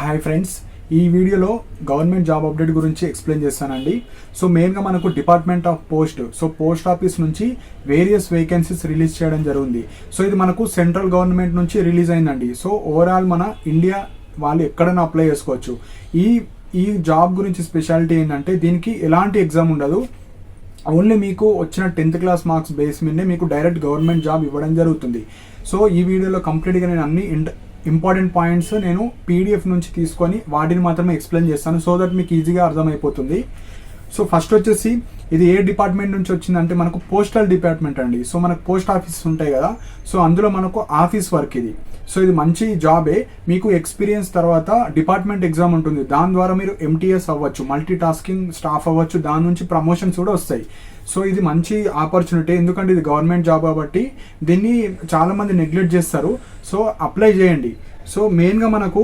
Hi friends, ఈ వీడియోలో government job update గురించి ఎక్స్ప్లెయిన్ చేస్తానండి. సో మెయిన్గా మనకు డిపార్ట్మెంట్ ఆఫ్ పోస్ట్ ఆఫీస్ నుంచి వేరియస్ వేకెన్సీస్ రిలీజ్ చేయడం జరిగింది. సో ఇది మనకు సెంట్రల్ గవర్నమెంట్ నుంచి రిలీజ్ అయిందండి. సో ఓవరాల్ మన ఇండియా వాళ్ళు ఎక్కడైనా అప్లై చేసుకోవచ్చు. ఈ జాబ్ గురించి స్పెషాలిటీ ఏంటంటే దీనికి ఎలాంటి ఎగ్జామ్ ఉండదు. ఓన్లీ మీకు వచ్చిన 10th క్లాస్ మార్క్స్ బేస్ మీదే మీకు డైరెక్ట్ గవర్నమెంట్ జాబ్ ఇవ్వడం జరుగుతుంది. సో ఈ వీడియోలో కంప్లీట్గా నేను అన్ని ఇంపార్టెంట్ పాయింట్స్ నేను పీడిఎఫ్ నుంచి తీసుకొని వాటిని మాత్రమే ఎక్స్ప్లెయిన్ చేస్తాను, సో దట్ మీకు ఈజీగా అర్థమైపోతుంది. సో ఫస్ట్ వచ్చేసి ఇది ఏ డిపార్ట్మెంట్ నుంచి వచ్చిందంటే మనకు పోస్టల్ డిపార్ట్మెంట్ అండి. సో మనకు పోస్ట్ ఆఫీసెస్ ఉంటాయి కదా, సో అందులో మనకు ఆఫీస్ వర్క్ ఇది. సో ఇది మంచి జాబే. మీకు ఎక్స్పీరియన్స్ తర్వాత డిపార్ట్మెంట్ ఎగ్జామ్ ఉంటుంది, దాని ద్వారా మీరు MTS అవ్వచ్చు, మల్టీ టాస్కింగ్ స్టాఫ్ అవ్వచ్చు, దాని నుంచి ప్రమోషన్స్ కూడా వస్తాయి. సో ఇది మంచి ఆపర్చునిటీ, ఎందుకంటే ఇది గవర్నమెంట్ జాబ్ కాబట్టి దీన్ని చాలామంది నెగ్లెక్ట్ చేస్తారు. సో అప్లై చేయండి. సో మెయిన్గా మనకు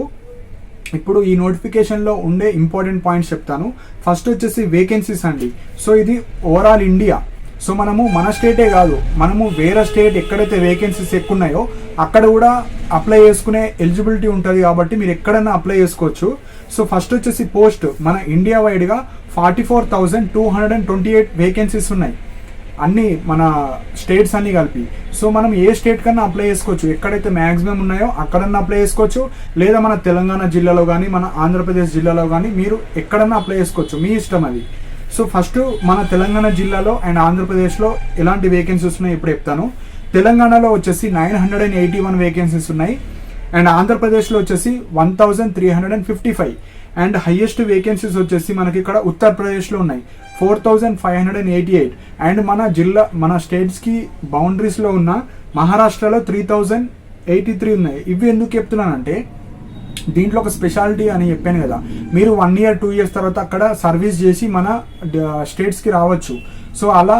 ఇప్పుడు ఈ నోటిఫికేషన్లో ఉండే ఇంపార్టెంట్ పాయింట్స్ చెప్తాను. ఫస్ట్ వచ్చేసి వేకెన్సీస్ అండి. సో ఇది ఓవరాల్ ఇండియా. సో మనము మన స్టేటే కాదు, మనము వేరే స్టేట్ ఎక్కడైతే వేకెన్సీస్ ఎక్కువ ఉన్నాయో అక్కడ కూడా అప్లై చేసుకునే ఎలిజిబిలిటీ ఉంటుంది, కాబట్టి మీరు ఎక్కడైనా అప్లై చేసుకోవచ్చు. సో ఫస్ట్ వచ్చేసి పోస్ట్ మన ఇండియా వైడ్గా 44,228 వేకెన్సీస్ ఉన్నాయి, అన్నీ మన స్టేట్స్ అన్నీ కలిపి. సో మనం ఏ స్టేట్ కన్నా అప్లై చేసుకోవచ్చు, ఎక్కడైతే మ్యాక్సిమం ఉన్నాయో అక్కడన్నా అప్లై చేసుకోవచ్చు, లేదా మన తెలంగాణ జిల్లాలో కానీ మన ఆంధ్రప్రదేశ్ జిల్లాలో కానీ మీరు ఎక్కడన్నా అప్లై చేసుకోవచ్చు, మీ ఇష్టం అది. సో ఫస్ట్ మన తెలంగాణ జిల్లాలో అండ్ ఆంధ్రప్రదేశ్లో ఎలాంటి వేకెన్సీస్ ఉన్నాయి ఇప్పుడు చెప్తాను. తెలంగాణలో వచ్చేసి 981 వేకెన్సీస్ ఉన్నాయి, అండ్ ఆంధ్రప్రదేశ్లో వచ్చేసి 1,355, అండ్ హైయెస్ట్ వేకెన్సీస్ వచ్చేసి మనకి ఇక్కడ ఉత్తరప్రదేశ్లో ఉన్నాయి 4,588, అండ్ మన స్టేట్స్కి బౌండరీస్లో ఉన్న మహారాష్ట్రలో 3,083 ఉన్నాయి. ఇవి ఎందుకు చెప్తున్నానంటే దీంట్లో ఒక స్పెషాలిటీ అని చెప్పాను కదా, మీరు 1 year 2 years తర్వాత అక్కడ సర్వీస్ చేసి మన స్టేట్స్కి రావచ్చు. సో అలా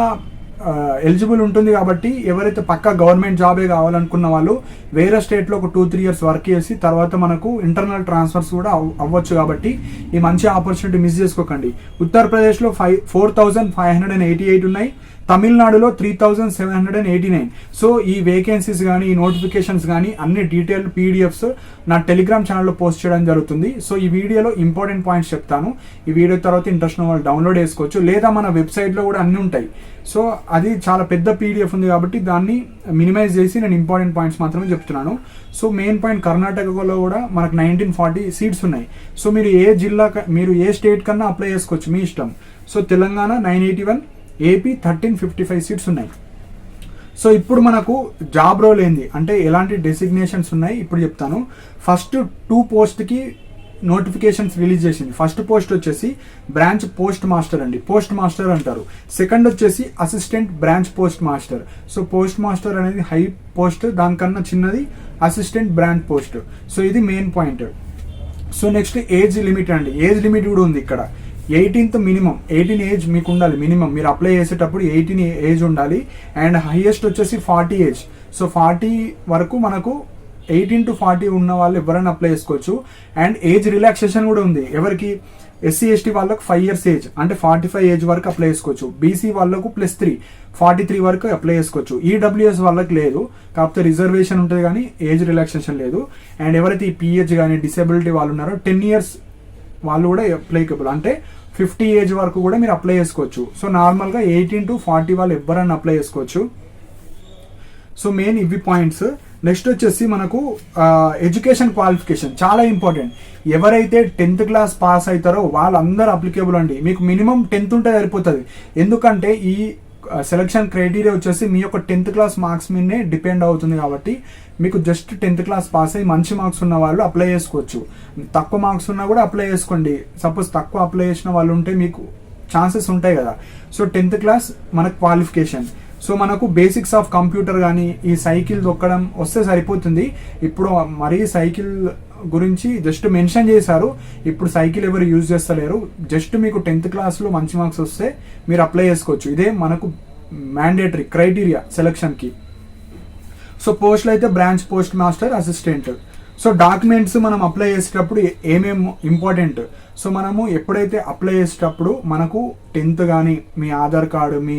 ఎలిజిబుల్ ఉంటుంది, కాబట్టి ఎవరైతే పక్కా గవర్నమెంట్ జాబే కావాలనుకున్న వాళ్ళు వేరే స్టేట్లో ఒక 2-3 years వర్క్ చేసి తర్వాత మనకు ఇంటర్నల్ ట్రాన్స్ఫర్స్ కూడా అవ్వచ్చు. కాబట్టి ఈ మంచి ఆపర్చునిటీ మిస్ చేసుకోకండి. ఉత్తరప్రదేశ్లో 4,588 ఉన్నాయి, తమిళనాడులో 3,789. సో ఈ వేకెన్సీస్ కానీ ఈ నోటిఫికేషన్స్ కానీ అన్ని డీటెయిల్డ్ PDFs నా టెలిగ్రామ్ ఛానల్లో పోస్ట్ చేయడం జరుగుతుంది. సో ఈ వీడియోలో ఇంపార్టెంట్ పాయింట్స్ చెప్తాను. ఈ వీడియో తర్వాత ఇంట్రెస్ట్ ఉన్న వాళ్ళు డౌన్లోడ్ చేసుకోవచ్చు, లేదా మన వెబ్సైట్లో కూడా అన్నీ ఉంటాయి. సో అది చాలా పెద్ద PDF ఉంది కాబట్టి దాన్ని మినిమైజ్ చేసి నేను ఇంపార్టెంట్ పాయింట్స్ మాత్రమే చెప్తున్నాను. సో మెయిన్ పాయింట్, కర్ణాటకలో కూడా మనకు 1940 సీట్స్ ఉన్నాయి. సో మీరు ఏ స్టేట్ కన్నా అప్లై చేసుకోవచ్చు, మీ ఇష్టం. సో తెలంగాణ 981, AP 1355 సీట్స్ ఉన్నాయి. సో ఇప్పుడు మనకు జాబ్ రోల్ ఏంది అంటే ఎలాంటి డెసిగ్నేషన్స్ ఉన్నాయి ఇప్పుడు చెప్తాను. ఫస్ట్ 2 పోస్ట్కి నోటిఫికేషన్స్ రిలీజ్ చేసింది. ఫస్ట్ పోస్ట్ వచ్చేసి బ్రాంచ్ పోస్ట్ మాస్టర్ అండి, పోస్ట్ మాస్టర్ అంటారు. సెకండ్ వచ్చేసి assistant branch post master. So post master అనేది హై పోస్ట్, దానికన్నా చిన్నది అసిస్టెంట్ బ్రాంచ్ పోస్ట్. సో ఇది main point. So next age limit అండి, ఏజ్ లిమిట్ కూడా ఉంది ఇక్కడ. 18th మినిమం, 18 ఏజ్ మీకు ఉండాలి మినిమం. మీరు అప్లై చేసేటప్పుడు 18 ఏజ్ ఉండాలి, అండ్ హైయెస్ట్ వచ్చేసి 40 ఏజ్. సో 40 వరకు మనకు 18 to 40 ఉన్న వాళ్ళు ఎవరైనా అప్లై చేసుకోవచ్చు. అండ్ ఏజ్ రిలాక్సేషన్ కూడా ఉంది. ఎవరికి SC ST వాళ్ళకు 5 years ఏజ్, అంటే 45 ఏజ్ వరకు అప్లై చేసుకోవచ్చు. BC వాళ్ళకు +3 43 వరకు అప్లై చేసుకోవచ్చు. EWS వాళ్ళకి లేదు, కాకపోతే రిజర్వేషన్ ఉంటుంది కానీ ఏజ్ రిలాక్సేషన్ లేదు. అండ్ ఎవరైతే ఈ PH కానీ డిసేబిలిటీ వాళ్ళు ఉన్నారో 10 years వాళ్ళు కూడా అప్లైకబుల్, అంటే 50 ఏజ్ వరకు కూడా మీరు అప్లై చేసుకోవచ్చు. సో నార్మల్గా 18 to 40 వాళ్ళు ఎవరైనా అప్లై చేసుకోవచ్చు. సో మెయిన్ ఇవి పాయింట్స్. నెక్స్ట్ వచ్చేసి మనకు ఎడ్యుకేషన్ క్వాలిఫికేషన్ చాలా ఇంపార్టెంట్. ఎవరైతే 10th క్లాస్ పాస్ అవుతారో వాళ్ళందరూ అప్లికేబుల్ అండి. మీకు మినిమం 10th ఉంటే సరిపోతుంది, ఎందుకంటే ఈ సెలక్షన్ క్రైటీరియా వచ్చేసి మీ యొక్క 10th క్లాస్ మార్క్స్ మీదనే డిపెండ్ అవుతుంది. కాబట్టి మీకు జస్ట్ 10th క్లాస్ పాస్ అయ్యి మంచి మార్క్స్ ఉన్న వాళ్ళు అప్లై చేసుకోవచ్చు. తక్కువ మార్క్స్ ఉన్నా కూడా అప్లై చేసుకోండి. సపోజ్ తక్కువ అప్లై చేసిన వాళ్ళు ఉంటే మీకు ఛాన్సెస్ ఉంటాయి కదా. సో 10th క్లాస్ మనకు క్వాలిఫికేషన్. సో మనకు బేసిక్స్ ఆఫ్ కంప్యూటర్ కానీ ఈ సైకిల్ తొక్కడం వస్తే సరిపోతుంది. ఇప్పుడు మరీ సైకిల్ గురించి జస్ట్ మెన్షన్ చేశారు, ఇప్పుడు సైకిల్ ఎవరు యూజ్ చేస్తలేరు. జస్ట్ మీకు 10th క్లాస్లో మంచి మార్క్స్ వస్తే మీరు అప్లై చేసుకోవచ్చు. ఇదే మనకు మ్యాండేటరీ క్రైటీరియా సెలక్షన్కి. సో పోస్టులు అయితే branch post master, assistant. So documents మనం అప్లై చేసేటప్పుడు ఏమేమి ఇంపార్టెంట్. సో మనము ఎప్పుడైతే అప్లై చేసేటప్పుడు మనకు 10th కానీ మీ ఆధార్ కార్డు, మీ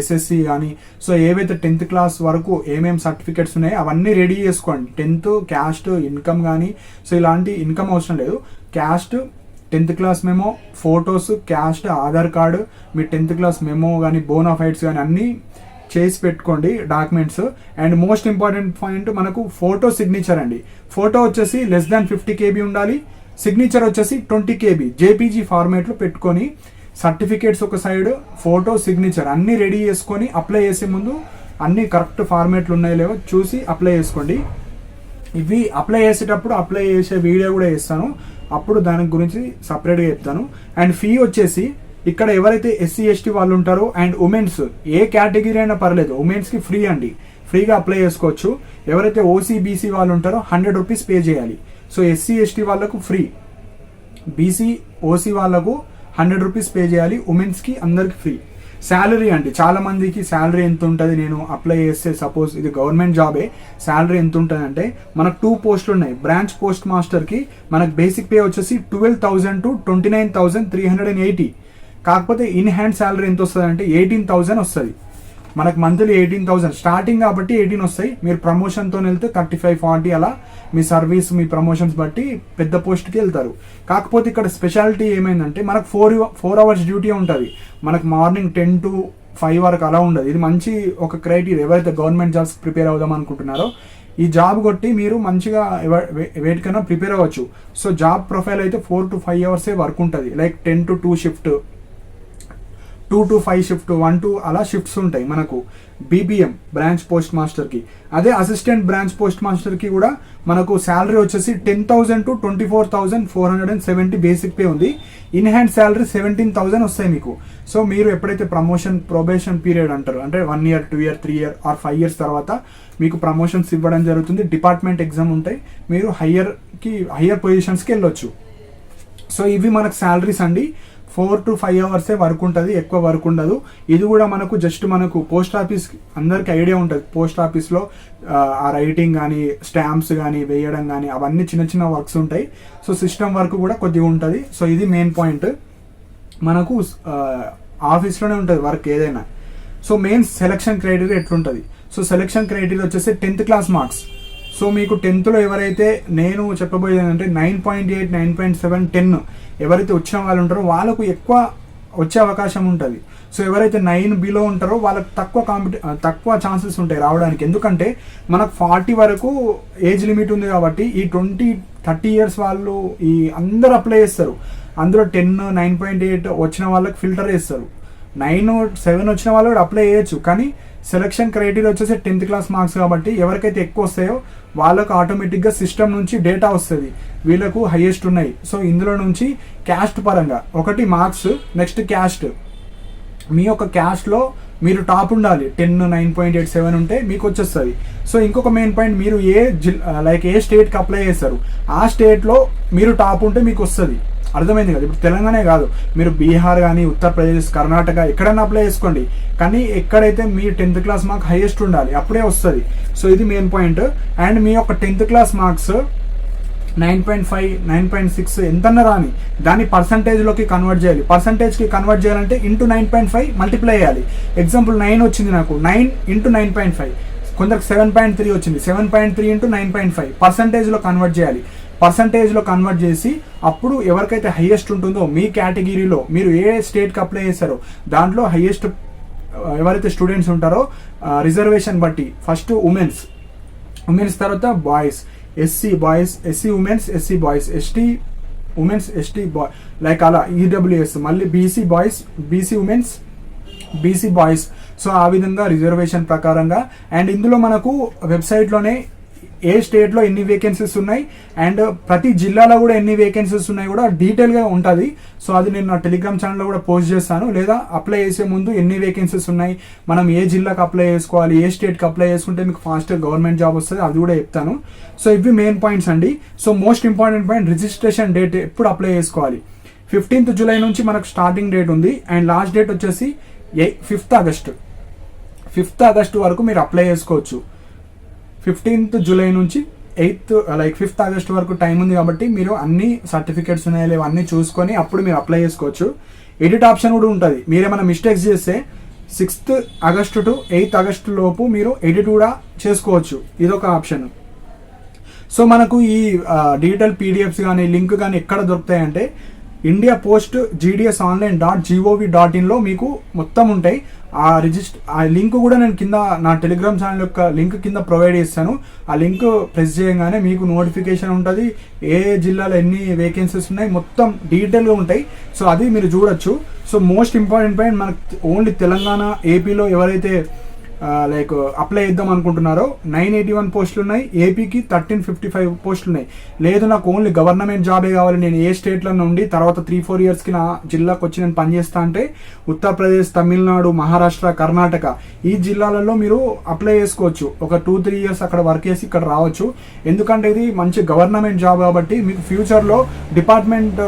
SSC కానీ, సో ఏవైతే 10th క్లాస్ వరకు ఏమేమి సర్టిఫికేట్స్ ఉన్నాయో అవన్నీ రెడీ చేసుకోండి. 10th క్యాస్ట్, ఇన్కమ్ కానీ, సో ఇలాంటి ఇన్కమ్ అవసరం లేదు, caste, 10th class memo, photos, caste, Aadhaar card, మీ 10th క్లాస్ మెమో కానీ బోనాఫైడ్స్ కానీ అన్నీ చేసి పెట్టుకోండి documents. And most important point మనకు ఫోటో సిగ్నేచర్ అండి. ఫోటో వచ్చేసి లెస్ దాన్ 50 KB ఉండాలి. సిగ్నేచర్ వచ్చేసి 20 KB జేపీజీ ఫార్మేట్లో పెట్టుకొని సర్టిఫికేట్స్ ఒక సైడ్, ఫోటో, సిగ్నేచర్ అన్నీ రెడీ చేసుకొని అప్లై చేసే ముందు అన్నీ కరెక్ట్ ఫార్మేట్లు ఉన్నాయో లేవో చూసి అప్లై చేసుకోండి. ఇవి అప్లై చేసేటప్పుడు అప్లై చేసే వీడియో కూడా చేస్తాను, అప్పుడు దాని గురించి సపరేట్గా చెప్తాను. అండ్ ఫీ వచ్చేసి ఇక్కడ ఎవరైతే SC ST వాళ్ళు ఉంటారో అండ్ ఉమెన్స్ ఏ కేటగిరీ అయినా పర్లేదు, ఉమెన్స్కి ఫ్రీ అండి, ఫ్రీగా అప్లై చేసుకోవచ్చు. ఎవరైతే OC BC వాళ్ళు ఉంటారో 100 రూపీస్ పే చేయాలి. సో SC ST వాళ్ళకు ఫ్రీ, BC OC వాళ్ళకు 100 రూపీస్ పే చేయాలి, ఉమెన్స్కి అందరికి ఫ్రీ. శాలరీ అండి, చాలా మందికి శాలరీ ఎంత ఉంటుంది, నేను అప్లై చేస్తే సపోజ్ ఇది గవర్నమెంట్ జాబే, శాలరీ ఎంత ఉంటుంది అంటే మనకు 2 పోస్టులు ఉన్నాయి. బ్రాంచ్ పోస్ట్ మాస్టర్కి మనకు బేసిక్ పే వచ్చేసి 12,000 to 29,380. కాకపోతే ఇన్ హ్యాండ్ శాలరీ ఎంత వస్తుంది అంటే 18,000 వస్తుంది మనకు. మంత్లీ 18,000 స్టార్టింగ్ కాబట్టి 18 వస్తాయి. మీరు ప్రమోషన్తో వెళ్తే 35-40 అలా మీ సర్వీస్, మీ ప్రమోషన్స్ బట్టి పెద్ద పోస్ట్కి వెళ్తారు. కాకపోతే ఇక్కడ స్పెషాలిటీ ఏమైందంటే మనకు 4 hours డ్యూటీ ఉంటుంది. మనకు మార్నింగ్ 10 to 5 వరకు అలా ఉండదు. ఇది మంచి ఒక క్రైటీరియా. ఎవరైతే గవర్నమెంట్ జాబ్స్ ప్రిపేర్ అవుదాం అనుకుంటున్నారో ఈ జాబ్ కొట్టి మీరు మంచిగా వేటికైనా ప్రిపేర్ అవ్వచ్చు. సో జాబ్ ప్రొఫైల్ అయితే 4 to 5 hours వర్క్ ఉంటుంది. Like 10 to 2 shift, 2 to 5 shift, 1 to అలా షిఫ్ట్స్ ఉంటాయి మనకు BPM బ్రాంచ్ పోస్ట్ మాస్టర్కి. అదే అసిస్టెంట్ బ్రాంచ్ పోస్ట్ మాస్టర్కి కూడా మనకు శాలరీ వచ్చేసి 10,000 to 24,470 బేసిక్ పే ఉంది. ఇన్ హ్యాండ్ శాలరీ 17,000 వస్తాయి మీకు. సో మీరు ఎప్పుడైతే ప్రొబేషన్ పీరియడ్ అంటారు, అంటే 1 year, 2 year, 3 year are 5 years తర్వాత మీకు ప్రమోషన్స్ ఇవ్వడం జరుగుతుంది. డిపార్ట్మెంట్ ఎగ్జామ్ ఉంటాయి, మీరు హయ్యర్ పొజిషన్స్కి వెళ్ళొచ్చు. సో ఇవి మనకు శాలరీస్ అండి. 4 to 5 hours వర్క్ ఉంటుంది, ఎక్కువ వర్క్ ఉండదు. ఇది కూడా మనకు జస్ట్ మనకు పోస్ట్ ఆఫీస్ అందరికి ఐడియా ఉంటుంది. పోస్ట్ ఆఫీస్లో ఆ రైటింగ్ కానీ, స్టాంప్స్ కానీ వేయడం కానీ అవన్నీ చిన్న చిన్న వర్క్స్ ఉంటాయి. సో సిస్టమ్ వర్క్ కూడా కొద్దిగా ఉంటుంది. సో ఇది మెయిన్ పాయింట్. మనకు ఆఫీస్లోనే ఉంటుంది వర్క్ ఏదైనా. సో మెయిన్ సెలక్షన్ క్రైటీరియా ఎట్లుంటుంది? సో సెలక్షన్ క్రైటీరియా వచ్చేసి 10th క్లాస్ మార్క్స్. సో మీకు 10thలో ఎవరైతే నేను చెప్పబోయేది ఏంటంటే 9.8, 9.7, 10 ఎవరైతే వచ్చిన వాళ్ళు ఉంటారో వాళ్ళకు ఎక్కువ వచ్చే అవకాశం ఉంటుంది. సో ఎవరైతే 9 బిలో ఉంటారో వాళ్ళకి తక్కువ ఛాన్సెస్ ఉంటాయి రావడానికి. ఎందుకంటే మనకు 40 వరకు ఏజ్ లిమిట్ ఉంది కాబట్టి ఈ 20-30 years వాళ్ళు ఈ అందరూ అప్లై చేస్తారు. అందులో 10, 9.8 వచ్చిన వాళ్ళకి ఫిల్టర్ చేస్తారు. 9, 7 వచ్చిన వాళ్ళు కూడా అప్లై చేయొచ్చు. కానీ సెలక్షన్ క్రైటీరియా వచ్చేసి 10th క్లాస్ మార్క్స్ కాబట్టి ఎవరికైతే ఎక్కువ వస్తాయో వాళ్ళకు ఆటోమేటిక్గా సిస్టమ్ నుంచి డేటా వస్తుంది, వీళ్ళకు హైయెస్ట్ ఉన్నాయి. సో ఇందులో నుంచి క్యాస్ట్ పరంగా ఒకటి మార్క్స్, నెక్స్ట్ క్యాస్ట్. మీ యొక్క క్యాస్ట్లో మీరు టాప్ ఉండాలి. 10, 9.87 ఉంటే మీకు వచ్చేస్తుంది. సో ఇంకొక మెయిన్ పాయింట్, మీరు ఏ స్టేట్కి అప్లై చేస్తారు ఆ స్టేట్లో మీరు టాప్ ఉంటే మీకు వస్తుంది. అర్థమైంది కదా? ఇప్పుడు తెలంగాణ కాదు, మీరు బీహార్ కానీ, ఉత్తరప్రదేశ్, కర్ణాటక ఎక్కడైనా అప్లై చేసుకోండి. కానీ ఎక్కడైతే మీ 10th క్లాస్ మార్క్ హైయెస్ట్ ఉండాలి, అప్పుడే వస్తుంది. సో ఇది మెయిన్ పాయింట్. అండ్ మీ యొక్క 10th క్లాస్ మార్క్స్ 9.5, 9.6 ఎంతన్నా రాని దాన్ని పర్సంటేజ్లోకి కన్వర్ట్ చేయాలి. పర్సంటేజ్కి కన్వర్ట్ చేయాలంటే ఇంటూ 9.5 మల్టిప్లై చేయాలి. ఎగ్జాంపుల్ 9 వచ్చింది నాకు, 9 into 9.5. కొందరికి 7.3 వచ్చింది, 7.3 into 9.5 పర్సంటేజ్లో కన్వర్ట్ చేయాలి. పర్సంటేజ్లో కన్వర్ట్ చేసి అప్పుడు ఎవరికైతే హైయెస్ట్ ఉంటుందో మీ కేటగిరీలో, మీరు ఏ స్టేట్కి అప్లై చేశారో దాంట్లో హైయెస్ట్ ఎవరైతే స్టూడెంట్స్ ఉంటారో రిజర్వేషన్ బట్టి ఫస్ట్ ఉమెన్స్ తర్వాత boys, SC boys, SC womens, SC boys, ST womens, ST boy, like అలా EWS, మళ్ళీ BC boys, BC womens, BC boys. So ఆ విధంగా రిజర్వేషన్ ప్రకారంగా. అండ్ ఇందులో మనకు వెబ్సైట్లోనే ఏ స్టేట్లో ఎన్ని వేకెన్సీస్ ఉన్నాయి అండ్ ప్రతి జిల్లాలో కూడా ఎన్ని వేకెన్సీస్ ఉన్నాయి కూడా డీటెయిల్గా ఉంటుంది. సో అది నేను నా టెలిగ్రామ్ ఛానల్లో కూడా పోస్ట్ చేస్తాను. లేదా అప్లై చేసే ముందు ఎన్ని వేకెన్సీస్ ఉన్నాయి, మనం ఏ జిల్లాకి అప్లై చేసుకోవాలి, ఏ స్టేట్కి అప్లై చేసుకుంటే మీకు ఫాస్ట్గా గవర్నమెంట్ జాబ్ వస్తుంది, అది కూడా చెప్తాను. సో ఇవి మెయిన్ పాయింట్స్ అండి. So most important point, registration date ఎప్పుడు అప్లై చేసుకోవాలి? 15th జూలై నుంచి మనకు స్టార్టింగ్ డేట్ ఉంది అండ్ లాస్ట్ డేట్ వచ్చేసి 5th ఆగస్టు. 5th ఆగస్టు వరకు మీరు అప్లై చేసుకోవచ్చు. 15th జూలై నుంచి 5th ఆగస్ట్ వరకు టైం ఉంది కాబట్టి మీరు అన్ని సర్టిఫికేట్స్ ఉన్నాయో లేవో అన్నీ చూసుకొని అప్పుడు మీరు అప్లై చేసుకోవచ్చు. ఎడిట్ ఆప్షన్ కూడా ఉంటుంది. మీరు ఏమైనా మిస్టేక్స్ చేస్తే 6th August to 8th August లోపు మీరు ఎడిట్ కూడా చేసుకోవచ్చు. ఇదొక ఆప్షన్. సో మనకు ఈ డిజిటల్ పీడిఎఫ్స్ కానీ లింక్ కానీ ఎక్కడ దొరుకుతాయంటే India post GDS online .gov.in మీకు మొత్తం ఉంటాయి. ఆ లింక్ కూడా నేను కింద నా టెలిగ్రామ్ ఛానల్ యొక్క లింక్ కింద ప్రొవైడ్ చేస్తాను. ఆ లింక్ ప్రెస్ చేయగానే మీకు నోటిఫికేషన్ ఉంటుంది, ఏ జిల్లాలో ఎన్ని వేకెన్సీస్ ఉన్నాయి మొత్తం డీటెయిల్గా ఉంటాయి. సో అది మీరు చూడొచ్చు. సో మోస్ట్ ఇంపార్టెంట్ పాయింట్, మనకు ఓన్లీ తెలంగాణ ఏపీలో ఎవరైతే లైక్ అప్లై చేద్దాం అనుకుంటున్నారో 981 పోస్టులు ఉన్నాయి, ఏపీకి 1355 పోస్టులు ఉన్నాయి. లేదు నాకు ఓన్లీ గవర్నమెంట్ జాబే కావాలి, నేను ఏ స్టేట్లో నుండి తర్వాత 3-4 ఇయర్స్కి నా జిల్లాకు వచ్చి నేను పనిచేస్తా అంటే ఉత్తరప్రదేశ్, తమిళనాడు, మహారాష్ట్ర, కర్ణాటక ఈ జిల్లాలలో మీరు అప్లై చేసుకోవచ్చు. ఒక 2-3 ఇయర్స్ అక్కడ వర్క్ చేసి ఇక్కడ రావచ్చు. ఎందుకంటే ఇది మంచి గవర్నమెంట్ జాబ్ కాబట్టి మీకు ఫ్యూచర్లో డిపార్ట్మెంట్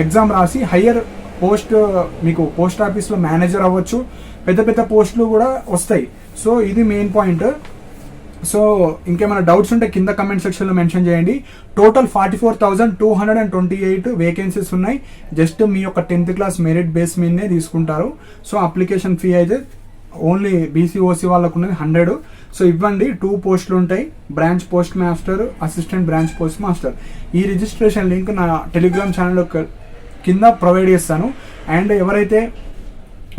ఎగ్జామ్ రాసి హయ్యర్ పోస్ట్, మీకు పోస్ట్ ఆఫీస్లో మేనేజర్ అవ్వచ్చు, పెద్ద పెద్ద పోస్టులు కూడా వస్తాయి. సో ఇది మెయిన్ పాయింట్. సో ఇంకేమైనా డౌట్స్ ఉంటే కింద కమెంట్ సెక్షన్లో మెన్షన్ చేయండి. టోటల్ 44,228 వేకెన్సీస్ ఉన్నాయి. జస్ట్ మీ యొక్క 10th క్లాస్ మెరిట్ బేస్ మీదనే తీసుకుంటారు. సో అప్లికేషన్ ఫీ అయితే ఓన్లీ బీసీ/ఓసీ వాళ్ళకు ఉన్నది 100. సో ఇవ్వండి, 2 పోస్టులు ఉంటాయి, branch post master, assistant branch post master. ఈ రిజిస్ట్రేషన్ లింక్ నా టెలిగ్రామ్ ఛానల్లో కింద ప్రొవైడ్ చేస్తాను. అండ్ ఎవరైతే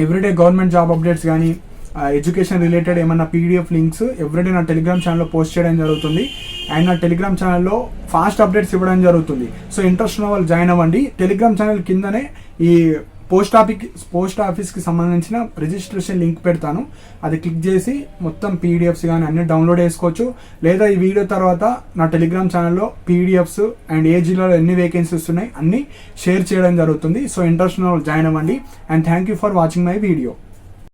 ఎవ్రీడే గవర్నమెంట్ జాబ్ అప్డేట్స్ కానీ ఎడ్యుకేషన్ రిలేటెడ్ ఏమన్నా పీడిఎఫ్ లింక్స్ ఎవ్రీడే నా టెలిగ్రామ్ ఛానల్లో పోస్ట్ చేయడం జరుగుతుంది. అండ్ నా టెలిగ్రామ్ ఛానల్లో ఫాస్ట్ అప్డేట్స్ ఇవ్వడం జరుగుతుంది. సో ఇంట్రెస్ట్ ఉన్న వాళ్ళు జాయిన్ అవ్వండి. టెలిగ్రామ్ ఛానల్ కిందనే ఈ పోస్ట్ ఆఫీస్కి సంబంధించిన రిజిస్ట్రేషన్ లింక్ పెడతాను. అది క్లిక్ చేసి మొత్తం పీడిఎఫ్స్ కానీ అన్ని డౌన్లోడ్ చేసుకోవచ్చు. లేదా ఈ వీడియో తర్వాత నా టెలిగ్రామ్ ఛానల్లో పీడిఎఫ్స్ అండ్ ఏ జిల్లాలో ఎన్ని వేకెన్సీస్ ఉన్నాయి అన్ని షేర్ చేయడం జరుగుతుంది. సో ఇంట్రెస్ట్ ఉన్న వాళ్ళు జాయిన్ అవ్వండి. And thank you for watching my video.